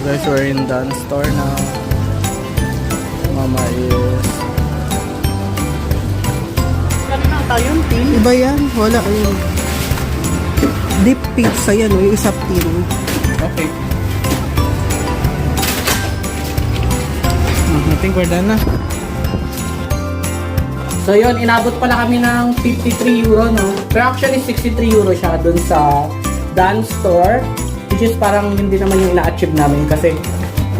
guys, we're in the store now. Mama is... Ano na tayo, tin? Iba yan. Wala yun. Deep pizza yan. Yung isang tin. Okay. I think we're done na. So yun, inabot pala kami ng 53 euro, no? Pero actually 63 euro siya dun sa Dan store. Which is parang hindi naman yung na-achieve namin kasi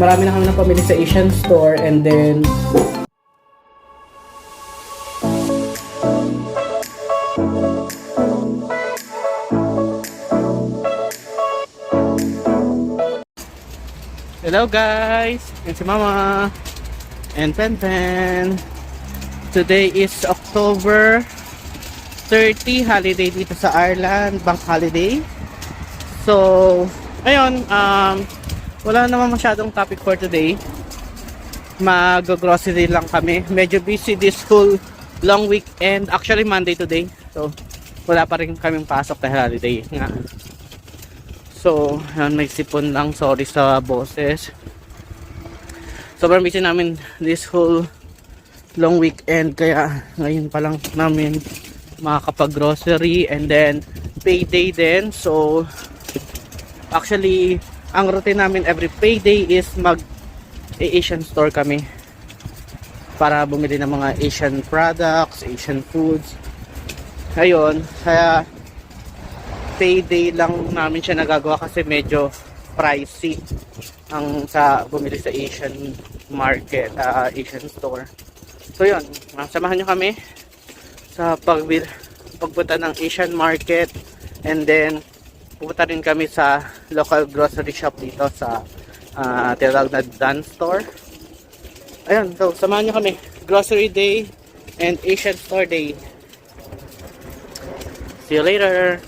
marami na kami napamili sa Asian store and then Hello guys! Yan si Mama and Pen. Today is October 30, holiday dito sa Ireland, bank holiday. So, ayun, wala naman masyadong topic for today. Mag-grocery lang kami. Medyo busy this whole long weekend. Actually, Monday today. So, wala pa rin kaming pasok dahil holiday nga. So, yan, may sipon lang. Sorry sa boses. Sobrang busy namin this whole long weekend. Kaya, ngayon pa lang namin makakapag-grocery. And then, payday din. So, actually, ang routine namin every payday is mag-Asian store kami. Para bumili ng mga Asian products, Asian foods. Ayun, kaya payday lang namin siya nagagawa kasi medyo pricey ang sa bumili sa Asian market, Asian store. So yun, samahan nyo kami sa pagpunta ng Asian market and then pupunta rin kami sa local grocery shop dito sa tinatawag na Dan store. Ayun, so samahan nyo kami. Grocery day and Asian store day. See you later!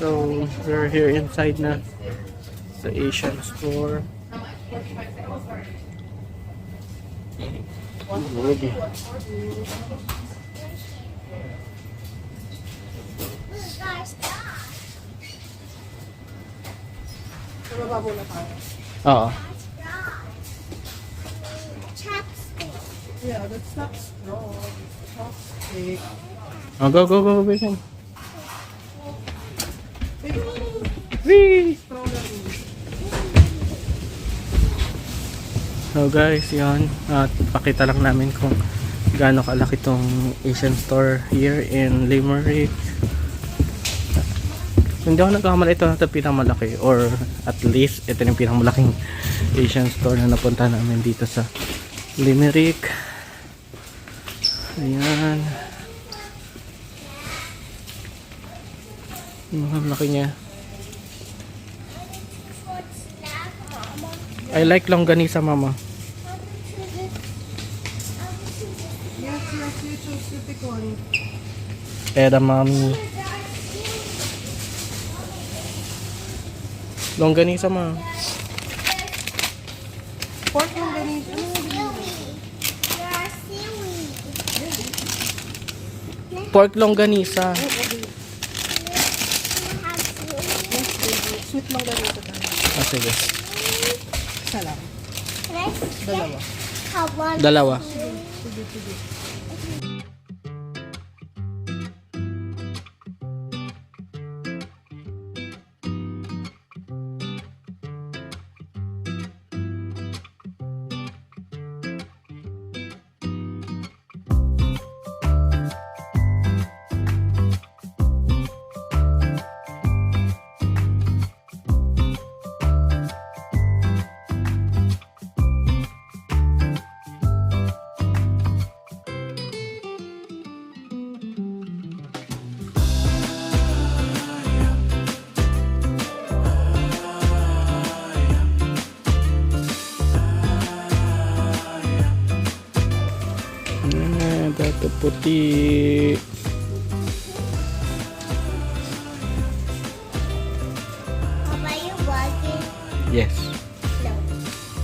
So, we're here inside na sa Asian store. Oo. Yeah, that's not straw. Chopstick. Oh, go, go, go, go. Whee! So guys, yun. At pakita lang namin kung gaano kalaki tong Asian store here in Limerick. Hindi ako nagkakamali, ito na ito pinakamalaki, or at least ito yung pinakamalaking Asian store na napunta namin dito sa Limerick. Ayan. Ang laki niya. I like longganisa, Mama. Yes, you choose to pick one. Edamame. Longganisa, Ma. Pork yung ganito. Pork longganisa. Sweet lang ganito tayo. Ah, sige. Isa lang. Dalawa. Dalawa. Di... Papa, you walking? Yes. No. Papa.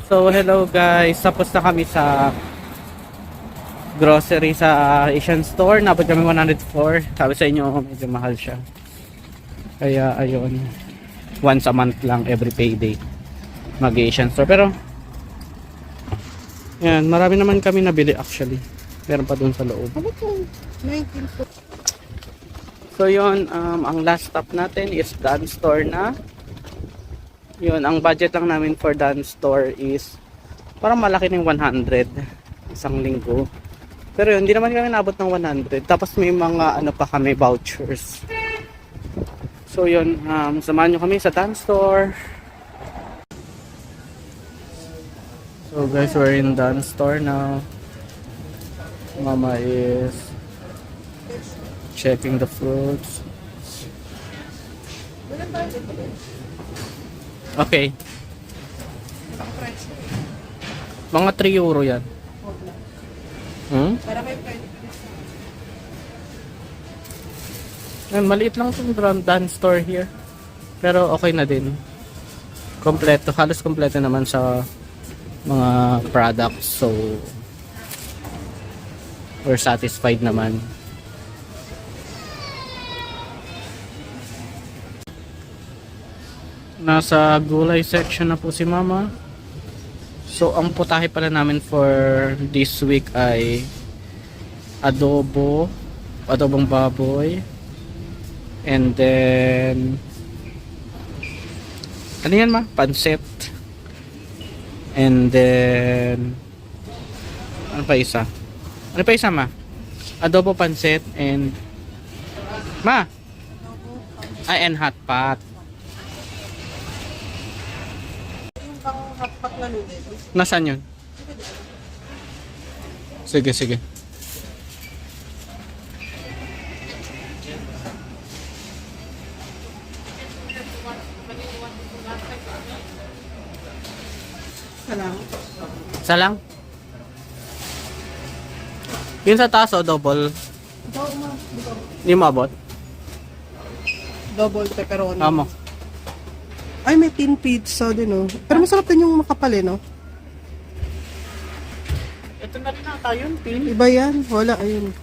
So, hello guys. Tapos na kami sa grocery sa Asian store. Nabot kami 104. Sabi sa inyo, medyo mahal siya. Kaya, ayun. Once a month lang, every payday. Mag-Asian store. Pero, yan. Marami naman kami nabili actually. Meron pa dun sa loob. Ano itong 19 po? So, yun. Ang last stop natin is Dance Store na. Yun, ang budget lang namin for dance store is parang malaki ng 100 isang linggo. Pero yun, hindi naman kami nabot ng 100. Tapos may mga ano pa kami, vouchers. So yun, samahan nyo kami sa dance store. So guys, we're in dance store now. Mama is checking the fruits. Okay. Mga 3 euro yan. Para kay friend. Maliit lang itong dance store here. Pero okay na din. Kompleto. Halos kompleto naman sa mga products. So, we're satisfied naman. Nasa gulay section na po si Mama. So, ang putahe pala namin for this week ay adobong baboy. And then, ano yan ma? Pansit. And then, ano pa isa? Ano pa isa ma? Adobo, pansit, and and hot pot. Hotpot na noodles. Nasaan yun? Sige, sige. Salang. Isa lang? Yun sa taas o double? Hindi mo abot? Double pepperoni. Amo. Ay, may tin pizza din, oh. Pero masarap din yung makapal, eh, no? Ito na rin ata yun, tin. Iba yan. Wala, ayun.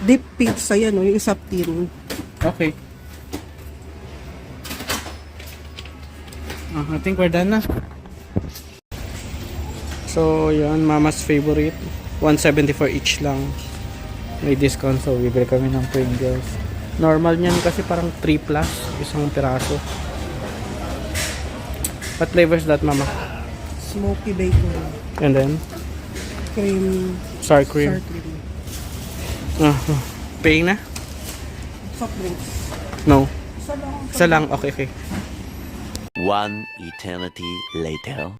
Deep pizza yan, oh. Yung isa tin. Okay. I think we're done na. So, yun, Mama's favorite. 174 each lang. May discount, so bibili kami ng Pringles. Normal niyan kasi parang 3 plus, isang piraso. What flavor is that, Mama? Smoky bacon. And then, Cream. sour cream. Sour cream. Paying na? Soft drinks. No. Isa lang. Isa lang, okay, okay. One eternity later.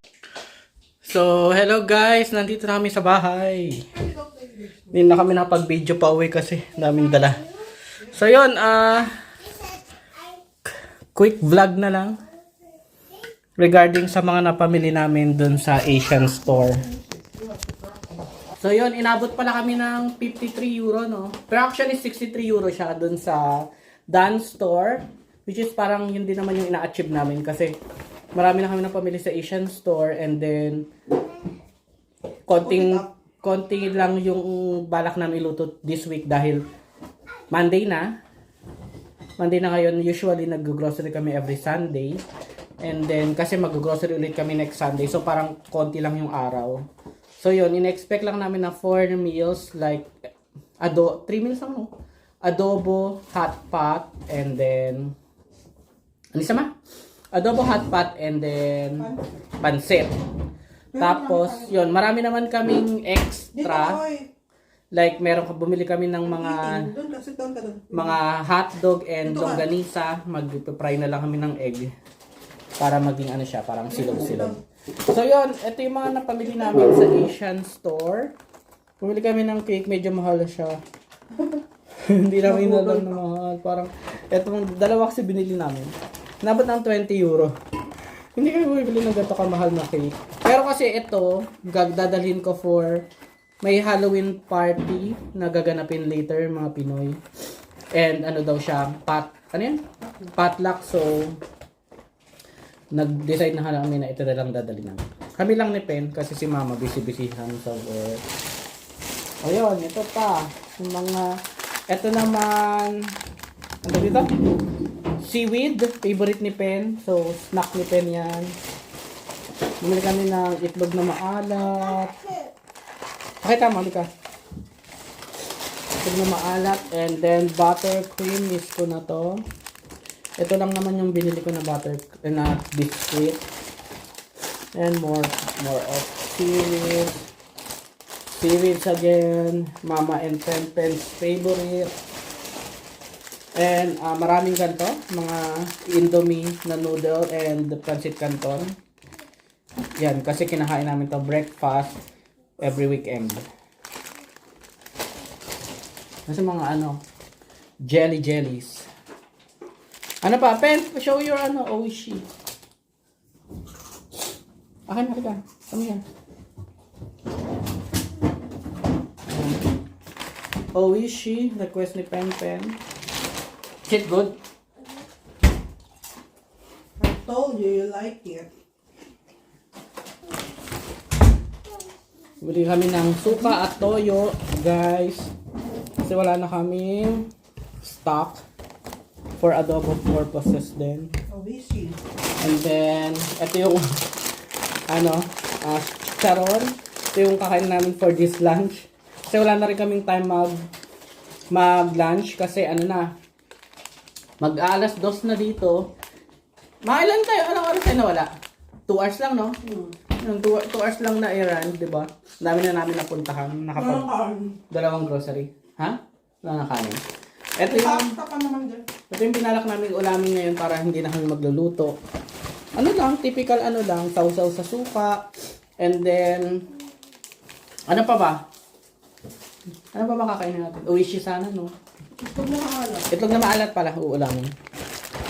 So, hello guys! Nandito na kami sa bahay. Hindi na kami nakapag-video pa uwi kasi daming dala. So, yun, quick vlog na lang regarding sa mga napamili namin dun sa Asian store. So, yun, inabot pala kami ng 53 euro, no? Pero actually, 63 euro siya dun sa dance store, which is parang yun din naman yung ina-achieve namin kasi marami na kami napamili sa Asian store, and then konti lang yung balak namin iluto this week dahil Monday na ngayon. Usually nag-grocery kami every Sunday, and then kasi mag-grocery ulit kami next Sunday, so parang konti lang yung araw. So yun, in-expect lang namin na 4 meals like 3 meals lang no? Adobo, hot pot, and then ano isa ma? Adobo, hot pot, and then pansit. Tapos yun, marami naman kaming extra. Like bumili kami ng mga hotdog and longganisa. Mag-fry na lang kami ng egg para maging ano siya, parang silog-silog. So yun, ito yung mga napamili namin sa Asian store. Bumili kami ng cake, medyo mahal na siya. Hindi namin nalang na mahal. Parang, etong dalawa kasi binili namin. Nabot ng 20 euro. Hindi kami bumili ng ganito kamahal na cake. Pero kasi ito, dadalhin ko for may Halloween party na gaganapin later, mga Pinoy. And ano daw siya, potluck. So, nag-decide na kami na ito na lang dadalhin namin. Kami lang ni Pen kasi si Mama busy-busyhan sa work. O yun, ito pa. Yung mga, ito naman, ano dito? Seaweed, favorite ni Pen. So, snack ni Pen yan. Bumili kami ng itlog na maalat. Pakita mo, halika. Itlog na maalat. And then, buttercream. Miss ko na to. Ito lang naman yung binili ko na na biscuit. And more of seaweed. Seaweeds again. Mama and Pen's favorite. And maraming ganito. Mga Indomie na noodle and pancit canton. Yan, kasi kinakain namin to breakfast every weekend. Nasa mga jellies. Ano pa? Pen, show your Oishi. Akin, halika. Ano yan? Oishi, request ni Pen. Is it good? I told you like it. Bili kami ng suka at toyo, guys. Kasi wala na kaming stock for adobo purposes din. Oishi. And then, ito yung charon. Ito yung kakain namin for this lunch. Kasi wala na rin kaming time mag-lunch kasi mag-alas 2 na dito. Mailan tayo? Anong oras tayo nawala? 2 hours lang, no? 2 hours lang na errand, di ba? Dami na namin napuntahan. Dalawang grocery. Ha? Wala na kanin. Ito yung pinalak namin ulamin ngayon para hindi na kami magluluto. Typical sausaw sa suka. And then, ano pa ba? Ano pa ba kakainin natin? Oishi sana, no? Itlog na maalat pala, uulamin.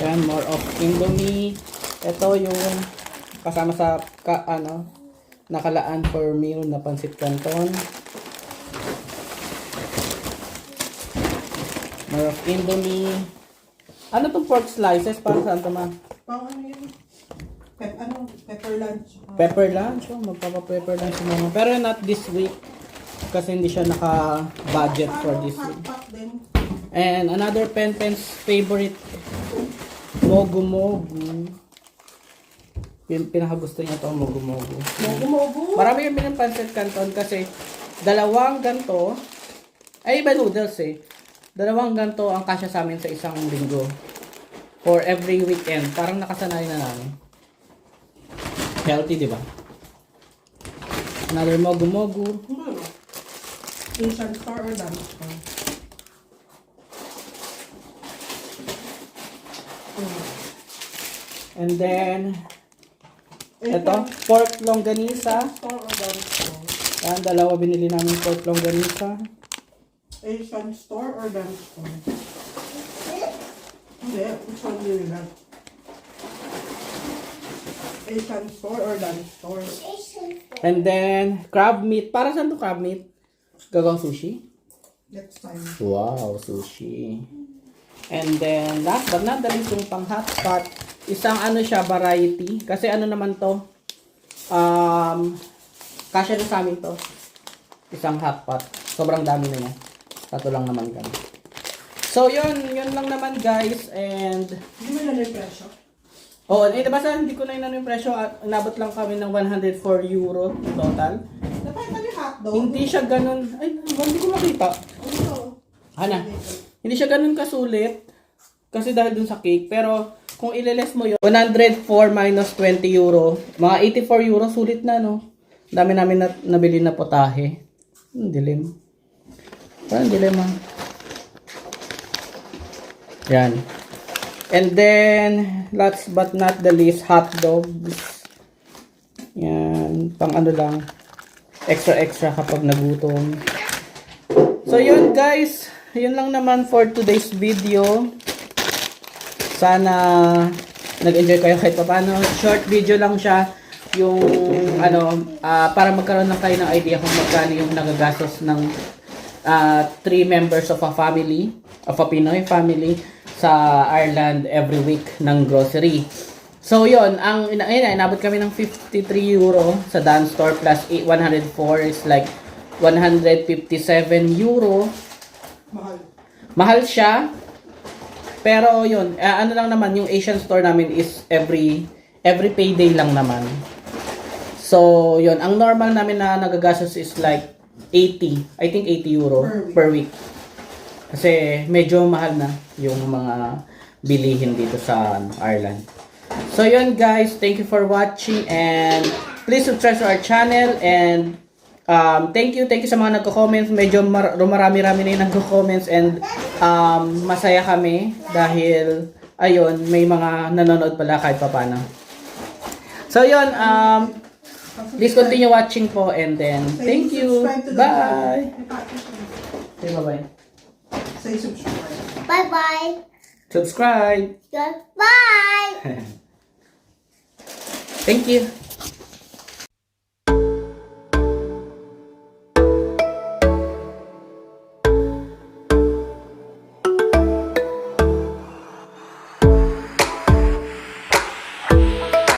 Yan, more of Indomie. Ito yung kasama sa nakalaan for meal na pancit canton. More of Indomie. Ano tong pork slices? Para saan ito, ma? Pang yun? Pepper lunch. Pepper lunch? Oh, magpapa-pepper lunch si mama. Pero not this week. Kasi hindi siya naka-budget for this week. And another Pen's favorite, Mogu Mogu. Pinakagusto niya ito, Mogu Mogu. Marami kami ng pancit canton kasi dalawang ganto, ay iba noodles eh. Dalawang ganto ang kasya sa amin sa isang linggo. For every weekend. Parang nakasanay na namin. Healthy, di ba? Another Mogu Mogu. Asian store or dance store? And then, ito, pork longganisa. Store or dance store? Yan, dalawa binili namin pork longganisa. Asian store or dance store? Hindi, which one do you like? Asian store or dance store? And then, crab meat. Para saan to crab meat? Gagawang sushi? Next time. Wow, sushi. And then, last but not the least, yung pang hot pot. Isang variety. Kasi naman to, kasya na sa amin to. Isang hot pot. Sobrang dami na yan. 3 lang naman kami. So, yun lang naman, guys. And, Hindi mo na yung presyo? oh, basta hindi ko na yung presyo. Inabot lang kami ng 104 euro total. Dapat hotdog. Hindi siya ganun. Ay, hindi ko makita. Hana, hindi siya ganun kasulit. Kasi dahil dun sa cake. Pero, kung ililes mo yun, 104 minus 20 euro. Mga 84 euro, sulit na, no? Dami namin nabili na potahe. Dilim. Parang dilim, ha? Yan. And then, last but not the least, hot dogs. Yan. Pang ano lang. Extra kapag nagutom. So, yun guys. Yun lang naman for today's video. Sana nag-enjoy kayo kahit paano. Short video lang siya. Yung ano, para magkaroon lang kayo ng idea kung magkano yung nagagastos ng 3 members of a family, of a Pinoy family sa Ireland every week ng grocery. So yun, inabot kami ng 53 euro sa dance store plus 104 is like 157 euro. Mahal siya. Pero yun, ano lang naman, yung Asian store namin is every payday lang naman. So, yun, ang normal namin na nagagastos is like 80, I think 80 euro per week. Kasi medyo mahal na yung mga bilihin dito sa Ireland. So, yun guys, thank you for watching and please subscribe to our channel and thank you sa mga nagko-comments. Medyo marami-rami na yung nagko-comments and masaya kami dahil ayun, may mga nanonood pala kahit papano. So yun, please continue watching po and then thank you. Bye. Say bye-bye. Say subscribe. Bye-bye. Subscribe. Goodbye. Thank you.